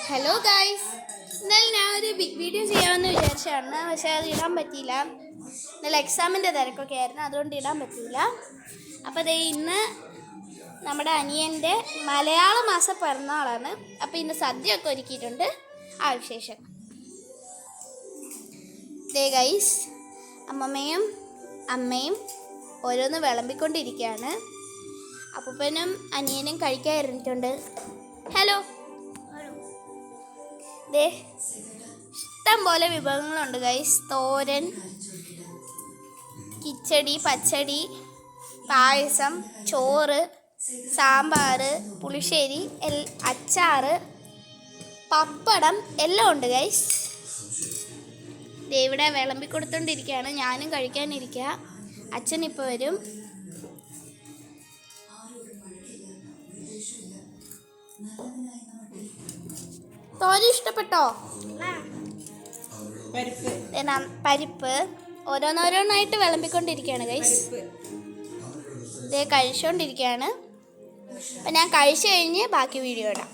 Hello guys, ഇന്നലെ ഞാൻ ഒരു ബിഗ് വീഡിയോ ചെയ്യാമെന്ന് വിചാരിച്ചാണ്. പക്ഷേ അത് ഇടാൻ പറ്റിയില്ല. ഇന്നലെ എക്സാമിൻ്റെ തിരക്കൊക്കെ ആയിരുന്നു, അതുകൊണ്ട് ഇടാൻ പറ്റിയില്ല. അപ്പോൾ ദേ ഇന്ന് നമ്മുടെ അനിയൻ്റെ മലയാള മാസ പിറന്നാളാണ്. അപ്പോൾ ഇന്ന് സദ്യയൊക്കെ ഒരുക്കിയിട്ടുണ്ട്. ആ വിശേഷം ദേ ഗൈസ്, അമ്മമ്മയും അമ്മയും ഓരോന്ന് വിളമ്പിക്കൊണ്ടിരിക്കുകയാണ്. അപ്പൂപ്പനും അനിയനും കഴിക്കാൻ ഇരുന്നിട്ടുണ്ട്. ഹലോ ദേ ഇഷ്ടം പോലെ വിഭവങ്ങളുണ്ട് ഗൈസ്. തോരൻ, കിച്ചടി, പച്ചടി, പായസം, ചോറ്, സാമ്പാർ, പുളിശ്ശേരി, അച്ചാറ്, പപ്പടം എല്ലാം ഉണ്ട് ഗൈസ്. ദേ ഇവിടെ വിളമ്പിക്കൊടുത്തോണ്ടിരിക്കുകയാണ്. ഞാനും കഴിക്കാനിരിക്കുക. അച്ഛനിപ്പോൾ വരും. തോരൻ ഇഷ്ടപ്പെട്ടോ? പരിപ്പ് ഓരോന്നോരോന്നായിട്ട് വിളമ്പിക്കൊണ്ടിരിക്കുകയാണ് ഗൈസ്. ഇതേ കഴിച്ചുകൊണ്ടിരിക്കുകയാണ്. അപ്പം ഞാൻ കഴിച്ചു കഴിഞ്ഞ് ബാക്കി വീഡിയോ ഇടാം.